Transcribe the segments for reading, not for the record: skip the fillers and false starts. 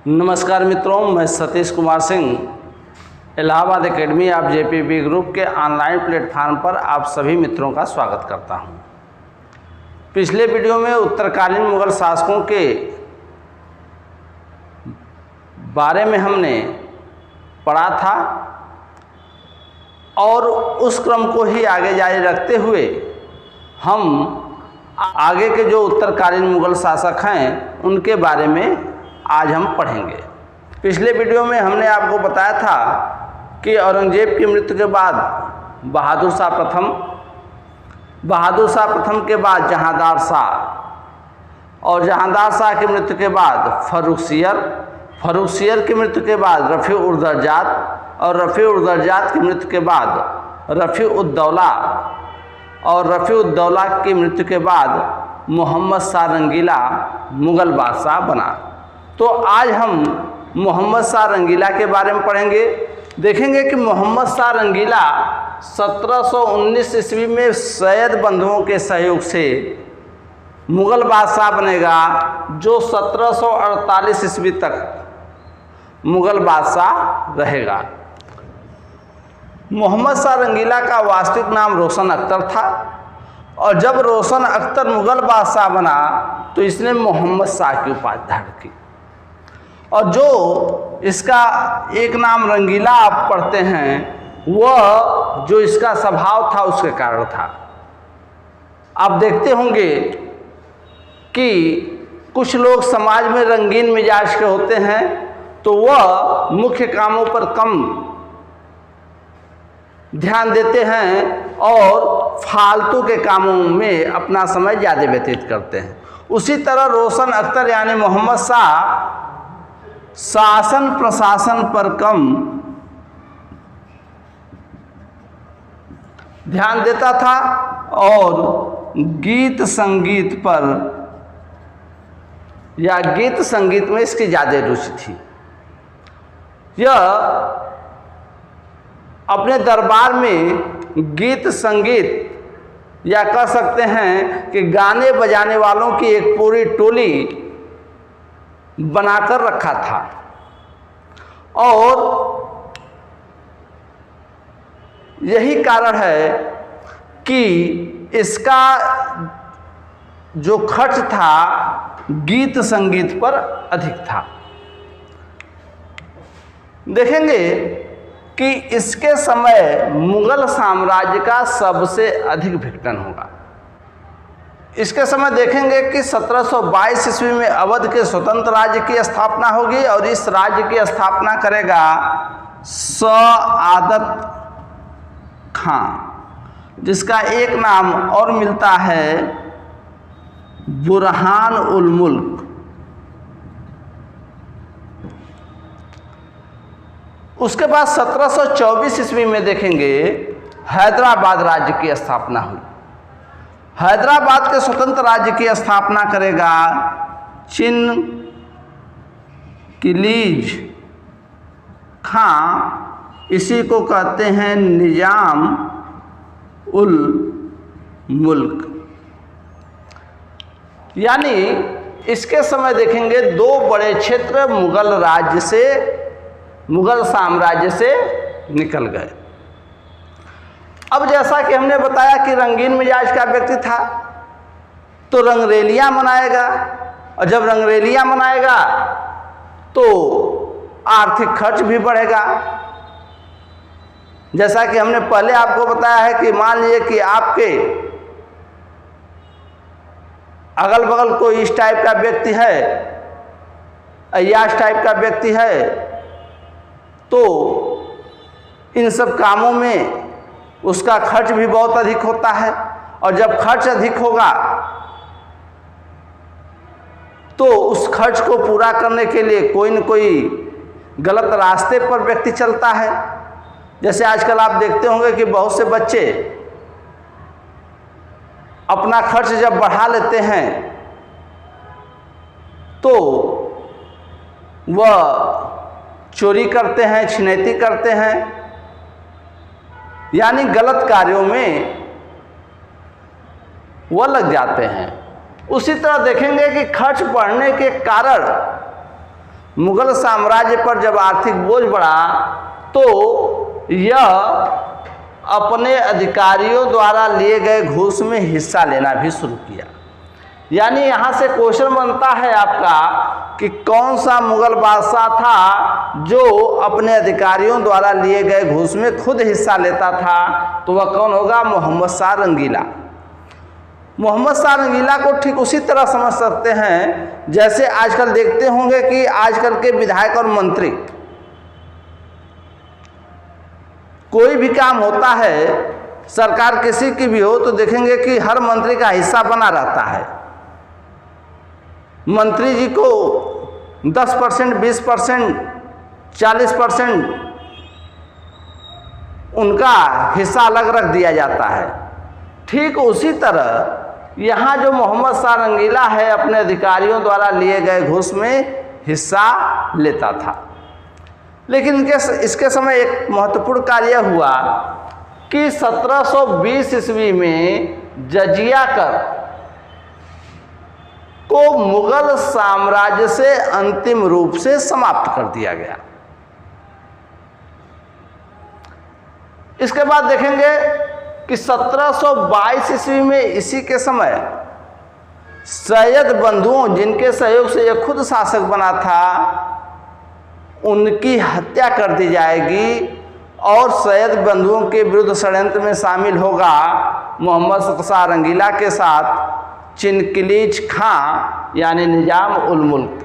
नमस्कार मित्रों, मैं Satish Kumar Singh Allahabad academy of JPB group के ऑनलाइन प्लेटफार्म पर आप सभी मित्रों का स्वागत करता हूं। पिछले वीडियो में उत्तरकालीन मुगल शासकों के बारे में हमने पढ़ा था और उस क्रम को ही आगे जारी रखते हुए हम आगे के जो उत्तरकालीन मुगल शासक हैं उनके बारे में आज हम पढ़ेंगे। पिछले वीडियो में हमने आपको बताया था कि औरंगजेब की मृत्यु के बाद बहादुर शाह प्रथम के बाद जहांदार शाह और जहांदार शाह की मृत्यु के बाद फर्रुख सियर की मृत्यु के बाद रफ़ी-उद-दर्जात और रफ़ी-उद-दर्जात की मृत्यु के बाद रफ़ी-उद-दौला और रफ़ी-उद-दौला की मृत्यु के बाद मोहम्मद शाह रंगीला मुग़ल बादशाह बना। तो आज हम मोहम्मद शाह रंगीला के बारे में पढ़ेंगे। देखेंगे कि मोहम्मद शाह रंगीला 1719 ईस्वी में सैयद बंधुओं के सहयोग से मुग़ल बादशाह बनेगा, जो 1748 ईस्वी तक मुग़ल बादशाह रहेगा। मोहम्मद शाह रंगीला का वास्तविक नाम रोशन अख्तर था और जब रोशन अख्तर मुग़ल बादशाह बना तो इसने मोहम्मद शाह की उपाधि धारण की। और जो इसका एक नाम रंगीला आप पढ़ते हैं वह जो इसका स्वभाव था उसके कारण था। आप देखते होंगे कि कुछ लोग समाज में रंगीन मिजाज के होते हैं तो वह मुख्य कामों पर कम ध्यान देते हैं और फालतू के कामों में अपना समय ज़्यादा व्यतीत करते हैं। उसी तरह रोशन अख्तर यानी मोहम्मद शाह शासन प्रशासन पर कम ध्यान देता था और गीत संगीत पर या गीत संगीत में इसकी ज़्यादा रुचि थी। यह अपने दरबार में गीत संगीत या कह सकते हैं कि गाने बजाने वालों की एक पूरी टोली बनाकर रखा था और यही कारण है कि इसका जो खर्च था गीत संगीत पर अधिक था। देखेंगे कि इसके समय मुगल साम्राज्य का सबसे अधिक विघटन होगा। इसके समय देखेंगे कि 1722 ईस्वी में अवध के स्वतंत्र राज्य की स्थापना होगी और इस राज्य की स्थापना करेगा सआदत खां, जिसका एक नाम और मिलता है बुरहान उल मुल्क। उसके बाद 1724 ईस्वी में देखेंगे हैदराबाद राज्य की स्थापना हुई। हैदराबाद के स्वतंत्र राज्य की स्थापना करेगा चिनकिलीज खां, इसी को कहते हैं निजाम उल मुल्क। यानी इसके समय देखेंगे दो बड़े क्षेत्र मुगल साम्राज्य से निकल गए। अब जैसा कि हमने बताया कि रंगीन मिजाज का व्यक्ति था तो रंगरेलियां मनाएगा और जब रंगरेलियां मनाएगा तो आर्थिक खर्च भी बढ़ेगा। जैसा कि हमने पहले आपको बताया है कि मान लीजिए कि आपके अगल बगल कोई इस टाइप का व्यक्ति है, अय्याश टाइप का व्यक्ति है, तो इन सब कामों में उसका खर्च भी बहुत अधिक होता है और जब खर्च अधिक होगा तो उस खर्च को पूरा करने के लिए कोई न कोई गलत रास्ते पर व्यक्ति चलता है। जैसे आजकल आप देखते होंगे कि बहुत से बच्चे अपना खर्च जब बढ़ा लेते हैं तो वह चोरी करते हैं, छिनैती करते हैं, यानी गलत कार्यों में वह लग जाते हैं। उसी तरह देखेंगे कि खर्च बढ़ने के कारण मुगल साम्राज्य पर जब आर्थिक बोझ बढ़ा तो यह अपने अधिकारियों द्वारा लिए गए घूस में हिस्सा लेना भी शुरू किया। यानी यहाँ से क्वेश्चन बनता है आपका कि कौन सा मुगल बादशाह था जो अपने अधिकारियों द्वारा लिए गए घूस में खुद हिस्सा लेता था, तो वह कौन होगा? मोहम्मद शाह रंगीला। मोहम्मद शाह रंगीला को ठीक उसी तरह समझ सकते हैं जैसे आजकल देखते होंगे कि आजकल के विधायक और मंत्री, कोई भी काम होता है सरकार किसी की भी हो तो देखेंगे कि हर मंत्री का हिस्सा बना रहता है। मंत्री जी को 10%, 20%, 40% उनका हिस्सा अलग रख दिया जाता है। ठीक उसी तरह यहाँ जो मोहम्मद शाह रंगीला है अपने अधिकारियों द्वारा लिए गए घूस में हिस्सा लेता था। लेकिन इसके समय एक महत्वपूर्ण कार्य हुआ कि 1720 ईस्वी में जजिया कर को मुगल साम्राज्य से अंतिम रूप से समाप्त कर दिया गया। इसके बाद देखेंगे कि 1722 ईस्वी में इसी के समय सैयद बंधुओं, जिनके सहयोग से यह खुद शासक बना था, उनकी हत्या कर दी जाएगी और सैयद बंधुओं के विरुद्ध षड्यंत्र में शामिल होगा मोहम्मद शाह रंगीला के साथ चिनकिलीज खां यानी निजाम उल मुल्क।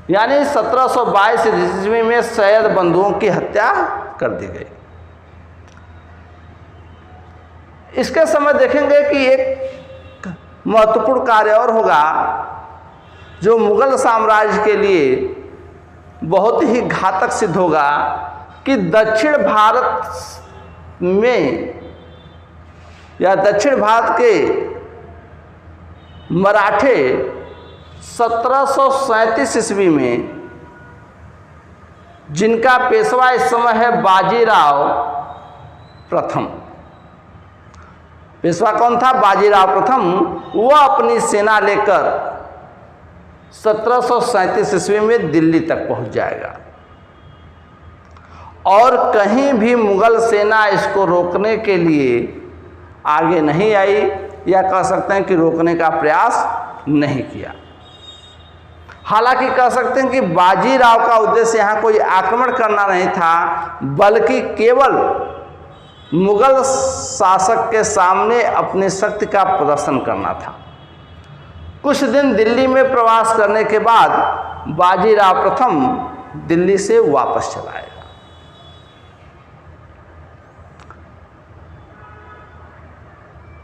यानी 1722 ईस्वी में सैयद बंधुओं की हत्या कर दी गई। इसके समय देखेंगे कि एक महत्वपूर्ण कार्य और होगा जो मुगल साम्राज्य के लिए बहुत ही घातक सिद्ध होगा कि दक्षिण भारत में या दक्षिण भारत के मराठे 1737 ईस्वी में, जिनका पेशवा इस समय है बाजीराव प्रथम, पेशवा कौन था? बाजीराव प्रथम। वह अपनी सेना लेकर 1737 ईस्वी में दिल्ली तक पहुंच जाएगा और कहीं भी मुगल सेना इसको रोकने के लिए आगे नहीं आई, या कह सकते हैं कि रोकने का प्रयास नहीं किया। हालांकि कह सकते हैं कि बाजीराव का उद्देश्य यहाँ कोई आक्रमण करना नहीं था, बल्कि केवल मुगल शासक के सामने अपनी शक्ति का प्रदर्शन करना था। कुछ दिन दिल्ली में प्रवास करने के बाद बाजीराव प्रथम दिल्ली से वापस चला आएगा।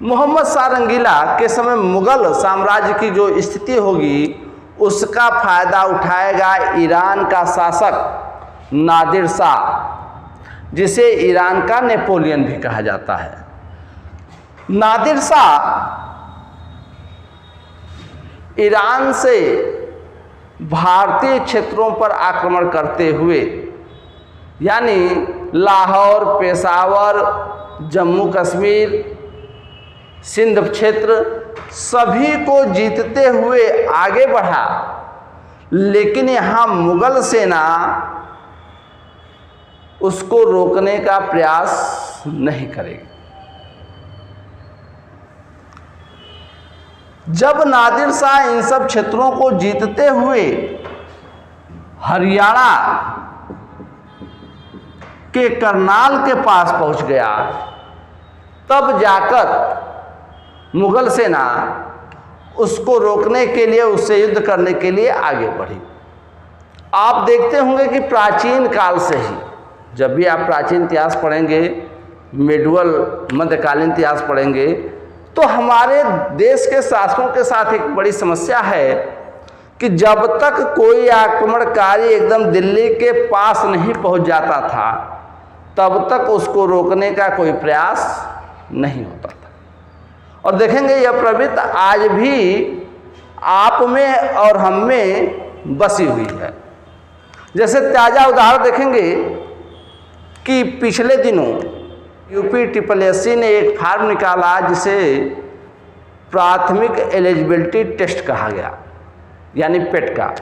मोहम्मद शाह रंगीला के समय मुगल साम्राज्य की जो स्थिति होगी उसका फायदा उठाएगा ईरान का शासक नादिर शाह, जिसे ईरान का नेपोलियन भी कहा जाता है। नादिर शाह ईरान से भारतीय क्षेत्रों पर आक्रमण करते हुए, यानी लाहौर, पेशावर, जम्मू कश्मीर, सिंध क्षेत्र सभी को जीतते हुए आगे बढ़ा, लेकिन यहाँ मुगल सेना उसको रोकने का प्रयास नहीं करेगी। जब नादिर शाह इन सब क्षेत्रों को जीतते हुए हरियाणा के करनाल के पास पहुंच गया, तब जाकर मुगल सेना उसको रोकने के लिए, उससे युद्ध करने के लिए आगे बढ़ी। आप देखते होंगे कि प्राचीन काल से ही, जब भी आप प्राचीन इतिहास पढ़ेंगे, मिडवल मध्यकालीन इतिहास पढ़ेंगे, तो हमारे देश के शासकों के साथ एक बड़ी समस्या है कि जब तक कोई आक्रमणकारी एकदम दिल्ली के पास नहीं पहुंच जाता था, तब तक उसको रोकने का कोई प्रयास नहीं होता था। और देखेंगे यह प्रवृत्ति आज भी आप में और हम में बसी हुई है। जैसे ताज़ा उदाहरण देखेंगे कि पिछले दिनों UPSSC ने एक फॉर्म निकाला जिसे प्राथमिक एलिजिबिलिटी टेस्ट कहा गया। यानी पेट का।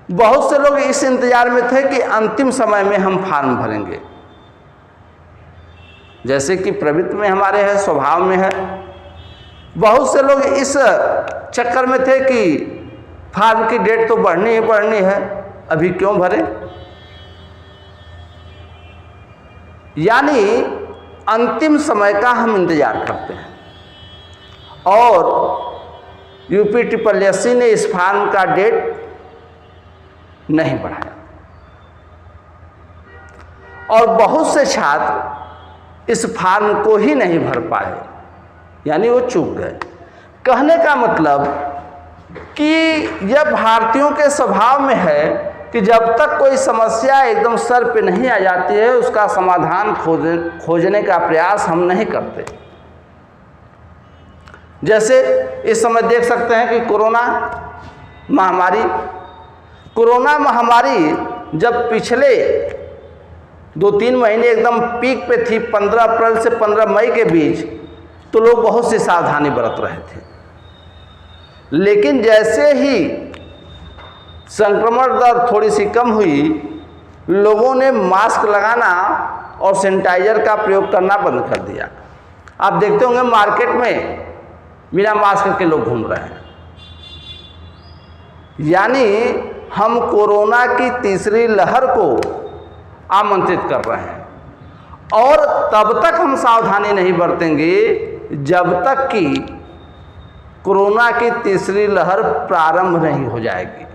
बहुत से लोग इस इंतजार में थे कि अंतिम समय में हम फॉर्म भरेंगे, जैसे कि प्रवृत्ति में हमारे है, स्वभाव में है। बहुत से लोग इस चक्कर में थे कि फॉर्म की डेट तो बढ़नी ही बढ़नी है, अभी क्यों भरें। यानी अंतिम समय का हम इंतजार करते हैं। और UPSSC ने इस फॉर्म का डेट नहीं बढ़ाया और बहुत से छात्र इस फॉर्म को ही नहीं भर पाए, यानी वो चूक गए। कहने का मतलब कि यह भारतीयों के स्वभाव में है कि जब तक कोई समस्या एकदम सर पे नहीं आ जाती है, उसका समाधान खोजने का प्रयास हम नहीं करते। जैसे इस समय देख सकते हैं कि कोरोना महामारी जब पिछले 2-3 महीने एकदम पीक पे थी, 15 अप्रैल से 15 मई के बीच, तो लोग बहुत सी सावधानी बरत रहे थे। लेकिन जैसे ही संक्रमण दर थोड़ी सी कम हुई, लोगों ने मास्क लगाना और सैनिटाइजर का प्रयोग करना बंद कर दिया। आप देखते होंगे मार्केट में बिना मास्क के लोग घूम रहे हैं। यानी हम कोरोना की तीसरी लहर को आमंत्रित कर रहे हैं और तब तक हम सावधानी नहीं बरतेंगे जब तक कि कोरोना की तीसरी लहर प्रारंभ नहीं हो जाएगी।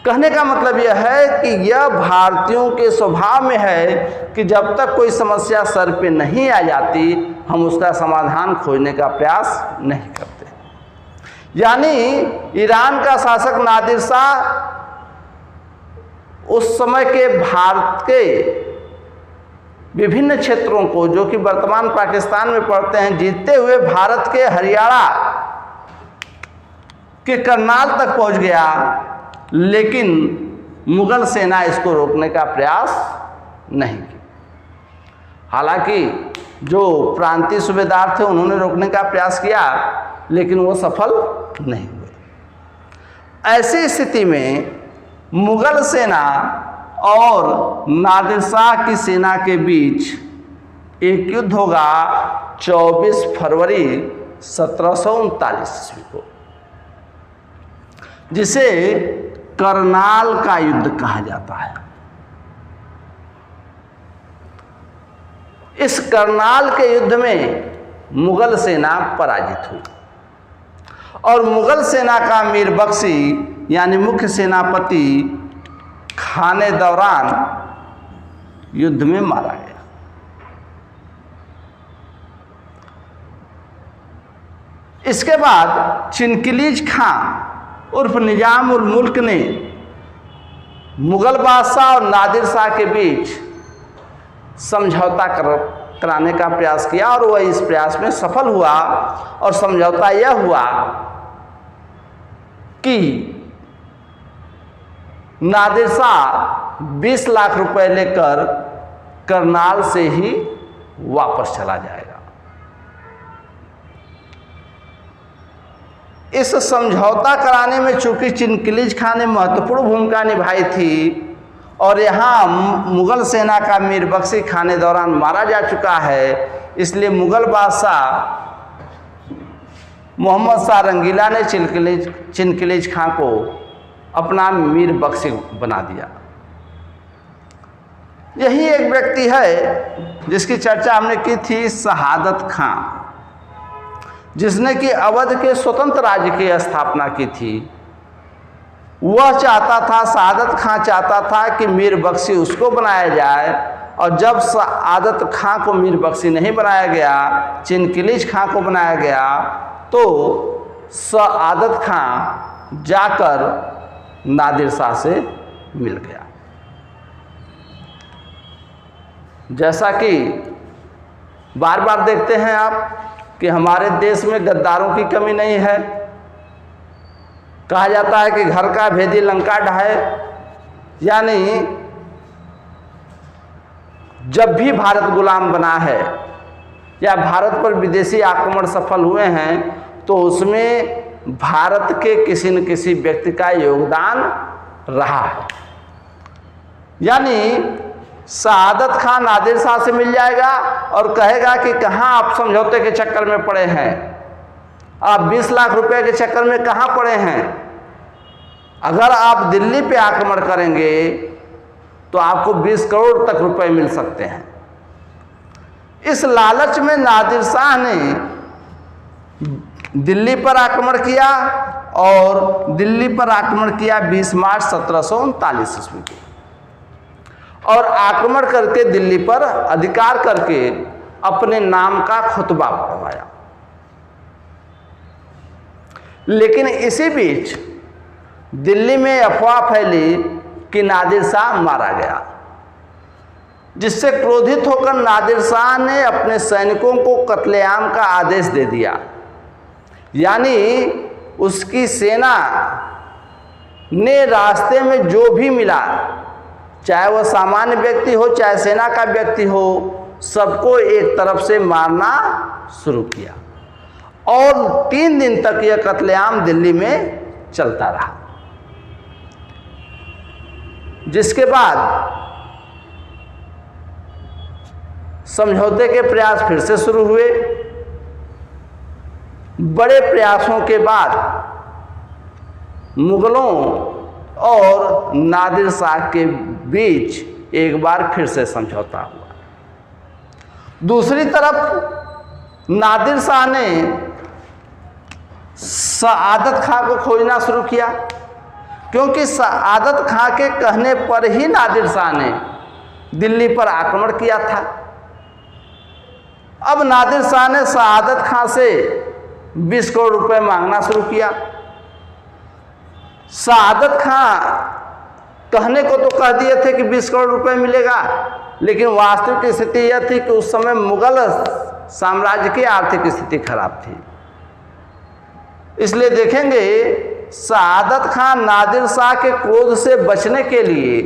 कहने का मतलब यह है कि यह भारतीयों के स्वभाव में है कि जब तक कोई समस्या सर पे नहीं आ जाती, हम उसका समाधान खोजने का प्रयास नहीं करते। यानी ईरान का शासक नादिर शाह उस समय के भारत के विभिन्न क्षेत्रों को, जो कि वर्तमान पाकिस्तान में पड़ते हैं, जीतते हुए भारत के हरियाणा के करनाल तक पहुंच गया, लेकिन मुगल सेना इसको रोकने का प्रयास नहीं की। हालांकि जो प्रांतीय सूबेदार थे उन्होंने रोकने का प्रयास किया, लेकिन वो सफल नहीं हुए। ऐसी स्थिति में मुगल सेना और नादिर शाह की सेना के बीच एक युद्ध होगा 24 फरवरी 1739 ईस्वी को, जिसे करनाल का युद्ध कहा जाता है। इस करनाल के युद्ध में मुगल सेना पराजित हुई और मुगल सेना का मीर बख्शी यानी मुख्य सेनापति खाने दौरान युद्ध में मारा गया। इसके बाद चिनकिलीज खां उर्फ निजाम उल मुल्क ने मुगल बादशाह और नादिर शाह के बीच समझौता कराने का प्रयास किया और वह इस प्रयास में सफल हुआ। और समझौता यह हुआ कि नादिर शाह 20 लाख रुपए लेकर करनाल से ही वापस चला जाएगा। इस समझौता कराने में चूंकि चिनकिलीज खां ने महत्वपूर्ण भूमिका निभाई थी और यहाँ मुगल सेना का मीर बख्शी खाने दौरान मारा जा चुका है, इसलिए मुगल बादशाह मोहम्मद शाह रंगीला ने चिनकिलीज खां को अपना मीर बख्शी बना दिया। यही एक व्यक्ति है जिसकी चर्चा हमने की थी, शहादत खां, जिसने कि अवध के स्वतंत्र राज्य की स्थापना की थी। वह चाहता था, शहादत खां चाहता था कि मीर बख्शी उसको बनाया जाए, और जब शहादत खां को मीर बख्शी नहीं बनाया गया, चिनकिलीज खां को बनाया गया, तो शहादत खां जाकर नादिर शाह से मिल गया। जैसा कि बार बार देखते हैं आप कि हमारे देश में गद्दारों की कमी नहीं है। कहा जाता है कि घर का भेदी लंका ढाए, यानी जब भी भारत गुलाम बना है या भारत पर विदेशी आक्रमण सफल हुए हैं, तो उसमें भारत के किसी न किसी व्यक्ति का योगदान रहा है। यानी शहादत खां नादिर शाह से मिल जाएगा और कहेगा कि कहाँ आप समझौते के चक्कर में पड़े हैं, आप 20 लाख रुपए के चक्कर में कहाँ पड़े हैं। अगर आप दिल्ली पे आक्रमण करेंगे तो आपको 20 करोड़ तक रुपए मिल सकते हैं। इस लालच में नादिर शाह ने दिल्ली पर आक्रमण किया और दिल्ली पर आक्रमण किया 20 मार्च 1739 ईस्वी को, और आक्रमण करके दिल्ली पर अधिकार करके अपने नाम का खुतबा पढ़वाया। लेकिन इसी बीच दिल्ली में अफवाह फैली कि नादिर शाह मारा गया, जिससे क्रोधित होकर नादिर शाह ने अपने सैनिकों को कत्लेआम का आदेश दे दिया। यानी उसकी सेना ने रास्ते में जो भी मिला, चाहे वह सामान्य व्यक्ति हो चाहे सेना का व्यक्ति हो, सबको एक तरफ से मारना शुरू किया और 3 दिन तक यह कत्लेआम दिल्ली में चलता रहा। जिसके बाद समझौते के प्रयास फिर से शुरू हुए। बड़े प्रयासों के बाद मुगलों और नादिर शाह के बीच एक बार फिर से समझौता हुआ। दूसरी तरफ नादिर शाह ने सआदत खां को खोजना शुरू किया, क्योंकि सआदत खां के कहने पर ही नादिर शाह ने दिल्ली पर आक्रमण किया था। अब नादिर शाह ने सआदत खां से 20 करोड़ रुपए मांगना शुरू किया। सआदत खां कहने को तो कह दिए थे कि 20 करोड़ रुपए मिलेगा, लेकिन वास्तविक स्थिति यह थी कि उस समय मुगल साम्राज्य की आर्थिक स्थिति खराब थी। इसलिए देखेंगे सआदत खां नादिर शाह के क्रोध से बचने के लिए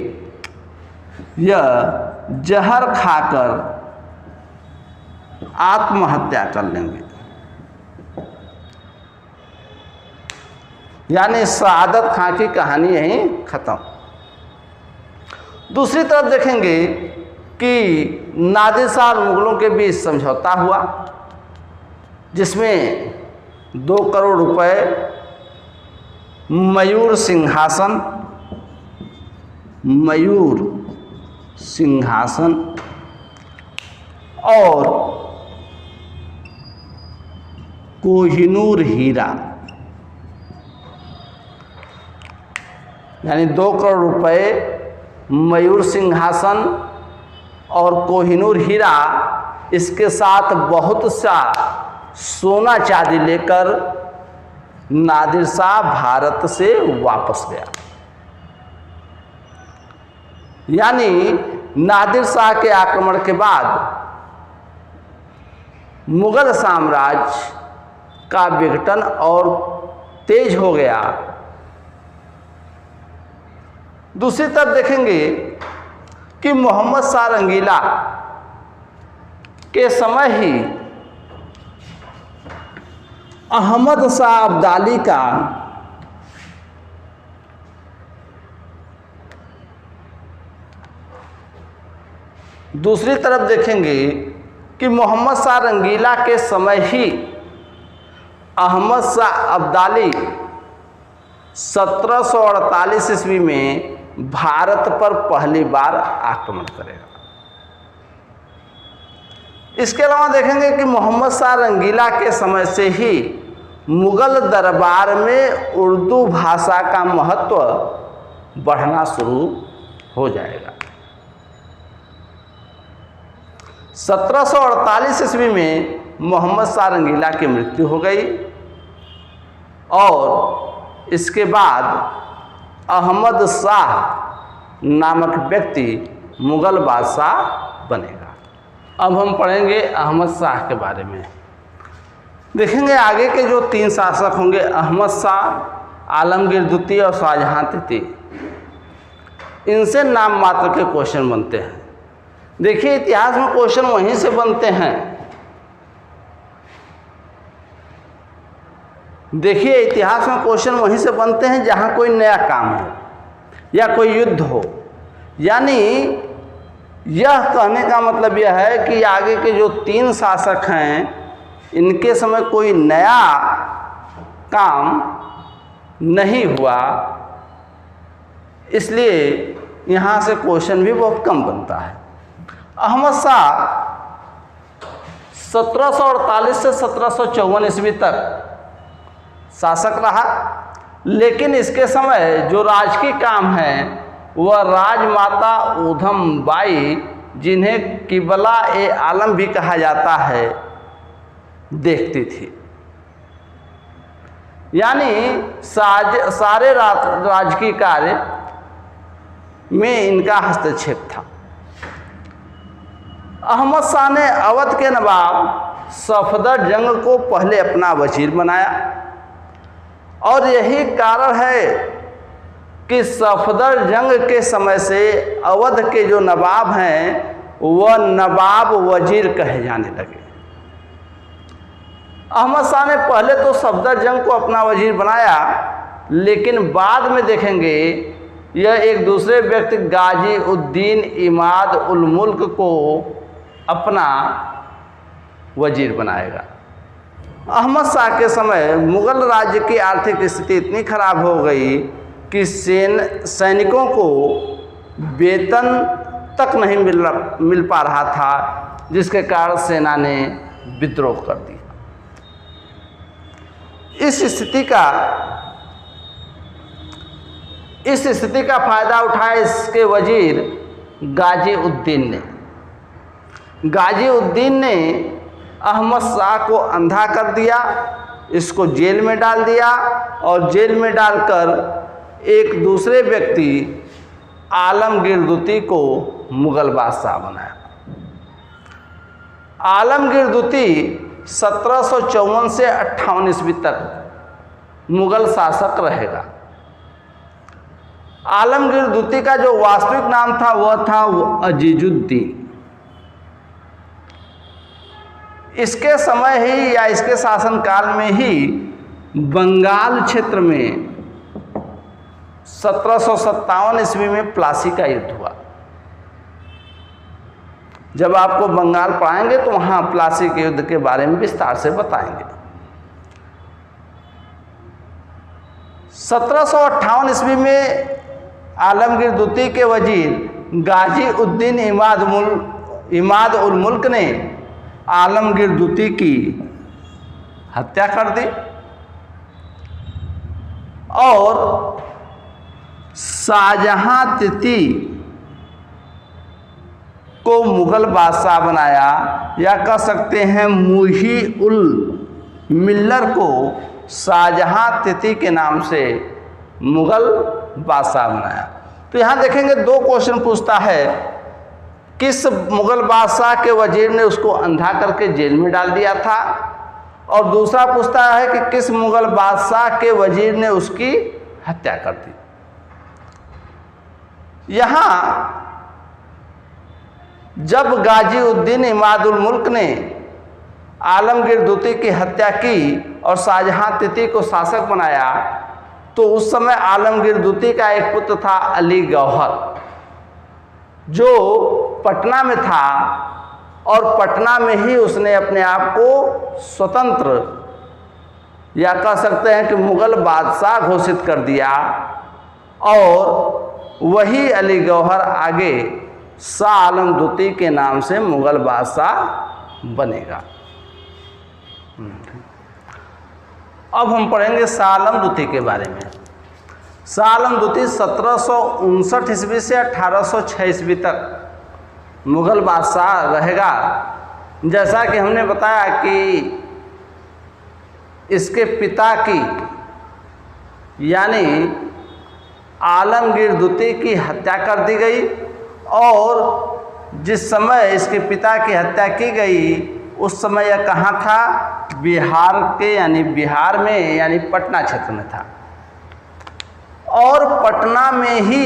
यह जहर खाकर आत्महत्या कर लेंगे। यानी सआदत खां की कहानी यहीं खत्म। दूसरी तरफ देखेंगे कि नादिर शाह और मुगलों के बीच समझौता हुआ, जिसमें 2 करोड़ रुपए मयूर सिंहासन और कोहिनूर हीरा, यानी 2 करोड़ रुपए मयूर सिंहासन और कोहिनूर हीरा, इसके साथ बहुत सा सोना चांदी लेकर नादिर शाह भारत से वापस गया। यानी नादिर शाह के आक्रमण के बाद मुगल साम्राज्य का विघटन और तेज हो गया। दूसरी तरफ देखेंगे कि मोहम्मद शाह रंगीला के समय ही अहमद शाह अब्दाली का दूसरी तरफ देखेंगे कि मोहम्मद शाह रंगीला के समय ही अहमद शाह अब्दाली 1748 ईस्वी में भारत पर पहली बार आक्रमण करेगा। इसके अलावा देखेंगे कि मोहम्मद शाह रंगीला के समय से ही मुगल दरबार में उर्दू भाषा का महत्व बढ़ना शुरू हो जाएगा। 1748 ईस्वी में मोहम्मद शाह रंगीला की मृत्यु हो गई और इसके बाद अहमद शाह नामक व्यक्ति मुगल बादशाह बनेगा। अब हम पढ़ेंगे अहमद शाह के बारे में। देखेंगे आगे के जो 3 शासक होंगे, अहमद शाह, आलमगीर द्वितीय और शाहजहां तृतीय, इनसे नाम मात्र के क्वेश्चन बनते हैं। देखिए इतिहास में क्वेश्चन वहीं से बनते हैं देखिए इतिहास में क्वेश्चन वहीं से बनते हैं जहाँ कोई नया काम हो या कोई युद्ध हो। यानी यह कहने का मतलब यह है कि आगे के जो 3 शासक हैं इनके समय कोई नया काम नहीं हुआ, इसलिए यहाँ से क्वेश्चन भी बहुत कम बनता है। अहमद शाह 1748 से 1754 ईस्वी तक शासक रहा, लेकिन इसके समय जो राजकीय काम है वह राजमाता ऊधम बाई, जिन्हें किबला ए आलम भी कहा जाता है, देखती थी। यानी सारे राजकीय कार्य में इनका हस्तक्षेप था। अहमद शाह ने अवध के नवाब सफदर जंग को पहले अपना वजीर बनाया और यही कारण है कि सफदर जंग के समय से अवध के जो नवाब हैं वह नवाब वजीर कहे जाने लगे। अहमद शाह ने पहले तो सफदर जंग को अपना वजीर बनाया, लेकिन बाद में देखेंगे यह एक दूसरे व्यक्ति गाजी उद्दीन इमाद उल मुल्क को अपना वजीर बनाएगा। अहमद शाह के समय मुग़ल राज्य की आर्थिक स्थिति इतनी खराब हो गई कि सैनिकों को वेतन तक नहीं मिल पा रहा था, जिसके कारण सेना ने विद्रोह कर दिया। इस स्थिति का फायदा उठाया इसके वजीर गाजी उद्दीन ने अहमद शाह को अंधा कर दिया, इसको जेल में डाल दिया और जेल में डालकर एक दूसरे व्यक्ति आलमगीर दुती को मुग़ल बादशाह बनाया। आलमगीर दुती 1754 से 58 ईस्वी तक मुग़ल शासक रहेगा। आलमगीर दुती का जो वास्तविक नाम था वह था अजीजुद्दीन। इसके समय ही या इसके शासनकाल में ही बंगाल क्षेत्र में 1757 ईस्वी में प्लासी का युद्ध हुआ। जब आपको बंगाल पढ़ाएंगे तो वहाँ प्लासी के युद्ध के बारे में विस्तार से बताएंगे। 1758 ईस्वी में आलमगीर दुती के वजीर गाजी उद्दीन इमाद उल मुल्क ने आलमगीर दुती की हत्या कर दी और शाहजहां तृतीय को मुग़ल बादशाह बनाया, या कह सकते हैं मुही उल मिल्लर को शाहजहां तृतीय के नाम से मुग़ल बादशाह बनाया। तो यहाँ देखेंगे 2 क्वेश्चन पूछता है, किस मुग़ल बादशाह के वजीर ने उसको अंधा करके जेल में डाल दिया था, और दूसरा पूछता है कि किस मुग़ल बादशाह के वजीर ने उसकी हत्या कर दी। यहाँ जब गाजी उद्दीन इमादुल मुल्क ने आलमगीर दुती की हत्या की और शाहजहां तृतीय को शासक बनाया, तो उस समय आलमगीर दुती का एक पुत्र था अली गौहर, जो पटना में था और पटना में ही उसने अपने आप को स्वतंत्र या कह सकते हैं कि मुग़ल बादशाह घोषित कर दिया, और वही अली गौहर आगे शाह आलम दुती के नाम से मुग़ल बादशाह बनेगा। अब हम पढ़ेंगे शाह आलम दुती के बारे में। शाह आलम दुती 1759 ईस्वी से 1806 ईस्वी तक मुग़ल बादशाह रहेगा। जैसा कि हमने बताया कि इसके पिता की यानी आलमगीर दुती की हत्या कर दी गई, और जिस समय इसके पिता की हत्या की गई उस समय यह कहाँ था? बिहार के यानी बिहार में यानी पटना क्षेत्र में था, और पटना में ही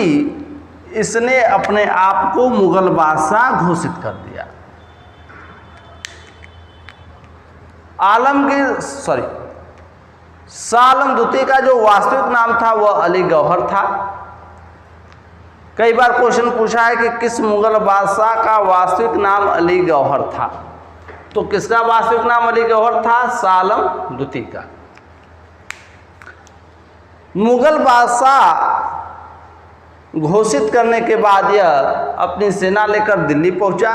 इसने अपने आप को मुग़ल बादशाह घोषित कर दिया। शाह आलम द्वितीय का जो वास्तविक नाम था वह अली गौहर था। कई बार क्वेश्चन पूछा है कि किस मुगल बादशाह का वास्तविक नाम अली गौहर था, तो किसका वास्तविक नाम अली गौहर था? शाह आलम द्वितीय का। मुगल बादशाह घोषित करने के बाद यह अपनी सेना लेकर दिल्ली पहुंचा।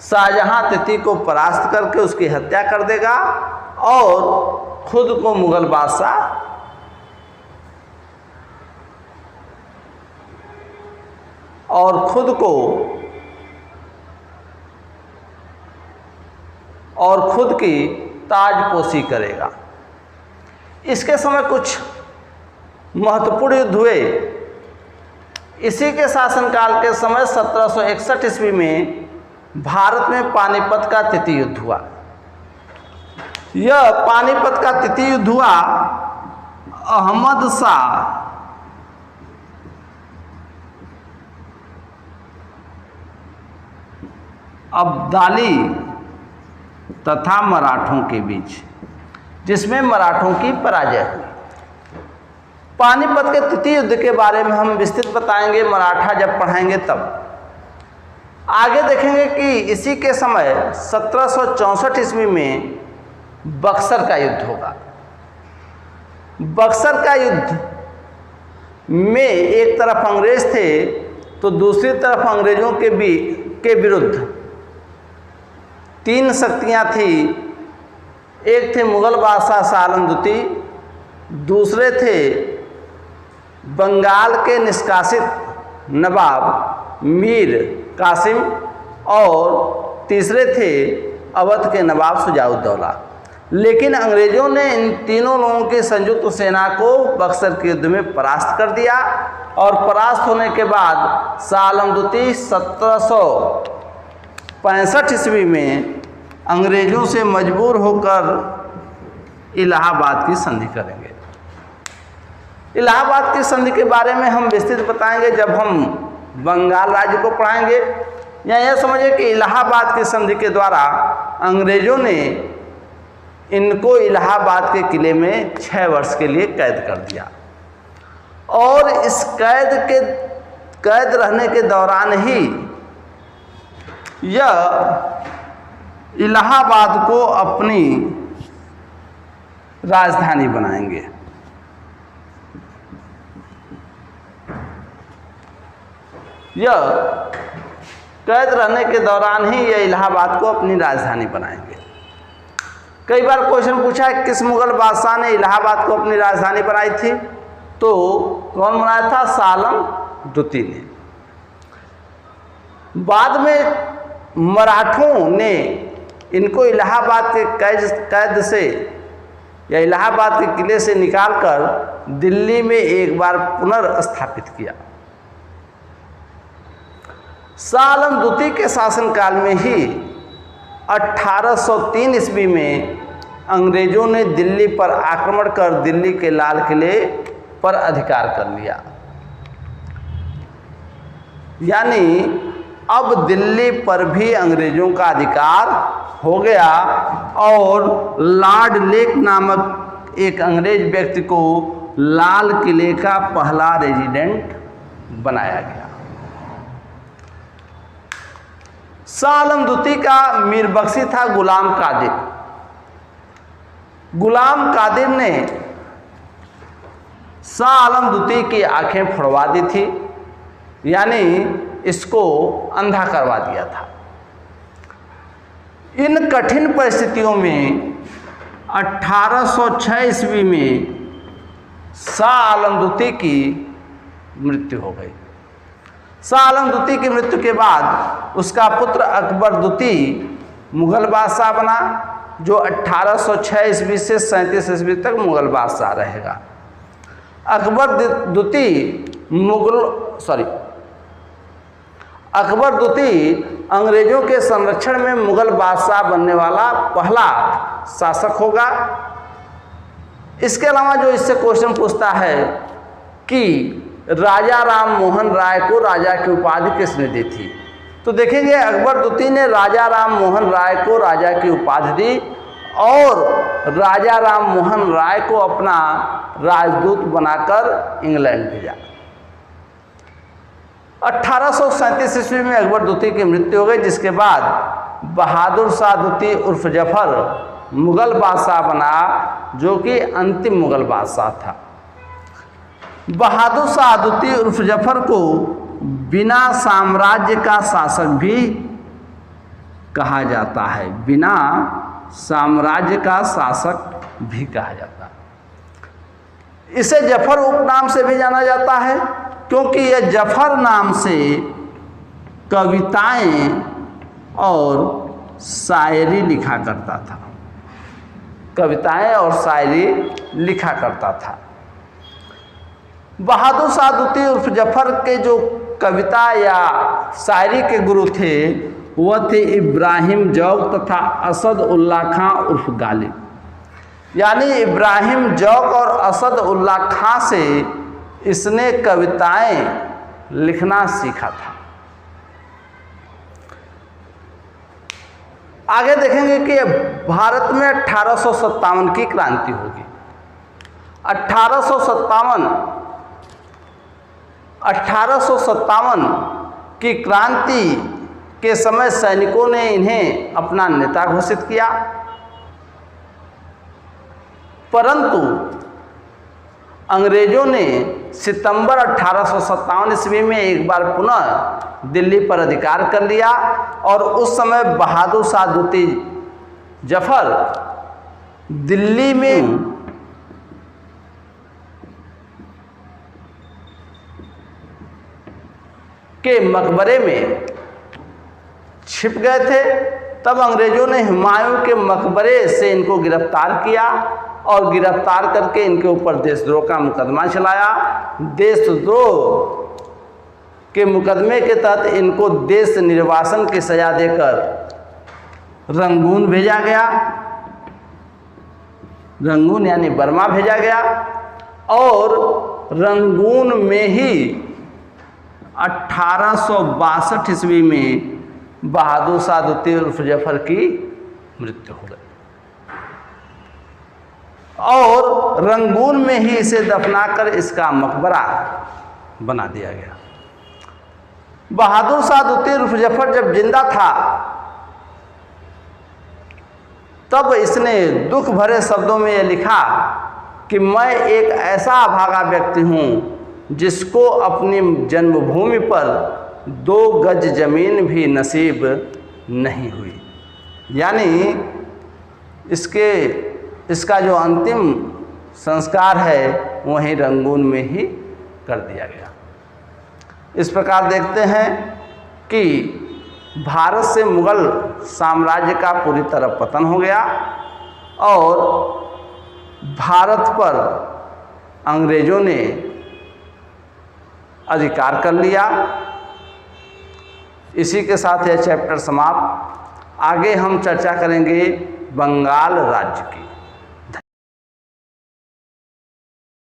शाहजहां तृतीय को परास्त करके उसकी हत्या कर देगा और खुद को मुगल बादशाह खुद की ताजपोशी करेगा। इसके समय कुछ महत्वपूर्ण युद्ध हुए। इसी के शासनकाल के समय 1761 ईस्वी में भारत में पानीपत का तृतीय युद्ध हुआ। यह पानीपत का तृतीय युद्ध हुआ अहमद शाह अब्दाली तथा मराठों के बीच, जिसमें मराठों की पराजय हुई। पानीपत के तृतीय युद्ध के बारे में हम विस्तृत बताएंगे, मराठा जब पढ़ाएंगे तब। आगे देखेंगे कि इसी के समय 1764 ईस्वी में बक्सर का युद्ध होगा। बक्सर का युद्ध में एक तरफ अंग्रेज थे तो दूसरी तरफ अंग्रेजों के विरुद्ध तीन शक्तियां थी। एक थे मुगल बादशाह शाह आलम द्वितीय, दूसरे थे बंगाल के निष्कासित नवाब मीर कासिम और तीसरे थे अवध के नवाब शुजाउद्दौला। लेकिन अंग्रेजों ने इन तीनों लोगों की संयुक्त सेना को बक्सर के युद्ध में परास्त कर दिया और परास्त होने के बाद शाह आलम द्वितीय 1765 ईस्वी में अंग्रेजों से मजबूर होकर इलाहाबाद की संधि करेंगे। इलाहाबाद की संधि के बारे में हम विस्तृत बताएंगे जब हम बंगाल राज्य को पढ़ाएंगे। या यह समझिए कि इलाहाबाद की संधि के द्वारा अंग्रेजों ने इनको इलाहाबाद के किले में 6 वर्ष के लिए कैद कर दिया और इस कैद रहने के दौरान ही यह इलाहाबाद को अपनी राजधानी बनाएंगे। यह कैद रहने के दौरान ही यह इलाहाबाद को अपनी राजधानी बनाएंगे। कई बार क्वेश्चन पूछा है किस मुगल बादशाह ने इलाहाबाद को अपनी राजधानी बनाई थी, तो कौन बनाया था? शाह आलम द्वितीय ने। बाद में मराठों ने इनको इलाहाबाद के कैद से या इलाहाबाद के किले से निकालकर दिल्ली में एक बार पुनर्स्थापित किया। शाह आलम द्वितीय के शासनकाल में ही 1803 ईस्वी में अंग्रेजों ने दिल्ली पर आक्रमण कर दिल्ली के लाल किले पर अधिकार कर लिया। यानी अब दिल्ली पर भी अंग्रेजों का अधिकार हो गया और लॉर्ड लेक नामक एक अंग्रेज व्यक्ति को लाल किले का पहला रेजिडेंट बनाया गया। शाह आलम द्वितीय का मीर बख्शी था गुलाम कादिर। गुलाम कादिर ने शाह आलम द्वितीय की आंखें फोड़वा दी थी, यानी इसको अंधा करवा दिया था। इन कठिन परिस्थितियों में 1806 ईस्वी में शाह आलम द्वितीय की मृत्यु हो गई। शाह आलम द्वितीय की मृत्यु के बाद उसका पुत्र अकबर द्वितीय मुगल बादशाह बना, जो 1806 ईस्वी से 37 ईस्वी तक मुगल बादशाह रहेगा। अकबर द्वितीय अंग्रेजों के संरक्षण में मुगल बादशाह बनने वाला पहला शासक होगा। इसके अलावा जो इससे क्वेश्चन पूछता है कि राजा राम मोहन राय को राजा की उपाधि किसने दी थी, तो देखेंगे अकबर द्वितीय ने राजा राम मोहन राय को राजा की उपाधि दी और राजा राम मोहन राय को अपना राजदूत बनाकर इंग्लैंड भेजा। 1837 ईस्वी में अकबर द्वितीय की मृत्यु हो गई, जिसके बाद बहादुर शाह द्वितीय उर्फ जफर मुगल बादशाह बना, जो कि अंतिम मुगल बादशाह था। बहादुर शाह द्वितीय उर्फ जफर को बिना साम्राज्य का शासक भी कहा जाता है, बिना साम्राज्य का शासक भी कहा जाता है। इसे जफर उपनाम से भी जाना जाता है, क्योंकि यह जफर नाम से कविताएं और शायरी लिखा करता था, कविताएं और शायरी लिखा करता था। बहादुर शाह द्वितीय उर्फ जफर के जो कविता या शायरी के गुरु थे वह थे इब्राहिम जौक तथा असद उल्ला खां उर्फ गालिब। यानी इब्राहिम जौक और असद उल्ला खां से इसने कविताएं लिखना सीखा था। आगे देखेंगे कि भारत में 1857 की क्रांति होगी। 1857 की क्रांति के समय सैनिकों ने इन्हें अपना नेता घोषित किया, परंतु अंग्रेजों ने सितंबर 1857 ईस्वी में एक बार पुनः दिल्ली पर अधिकार कर लिया और उस समय बहादुर शाह द्वितीय जफर दिल्ली में के मकबरे में छिप गए थे। तब अंग्रेजों ने हुमायूं के मकबरे से इनको गिरफ्तार किया और गिरफ्तार करके इनके ऊपर देशद्रोह का मुकदमा चलाया। देशद्रोह के मुकदमे के तहत इनको देश निर्वासन की सजा देकर रंगून भेजा गया, रंगून यानी बर्मा भेजा गया और रंगून में ही 1862 ईस्वी में बहादुर शाह द्वितीय उर्फ जफर की मृत्यु हो गई और रंगून में ही इसे दफनाकर इसका मकबरा बना दिया गया। बहादुर शाह द्वितीय उर्फ जफर जब जिंदा था तब इसने दुख भरे शब्दों में यह लिखा कि मैं एक ऐसा अभागा व्यक्ति हूँ जिसको अपनी जन्मभूमि पर 2 गज जमीन भी नसीब नहीं हुई। यानी इसका जो अंतिम संस्कार है वहीं रंगून में ही कर दिया गया। इस प्रकार देखते हैं कि भारत से मुगल साम्राज्य का पूरी तरह पतन हो गया और भारत पर अंग्रेजों ने अधिकार कर लिया। इसी के साथ यह चैप्टर समाप्त। आगे हम चर्चा करेंगे बंगाल राज्य की।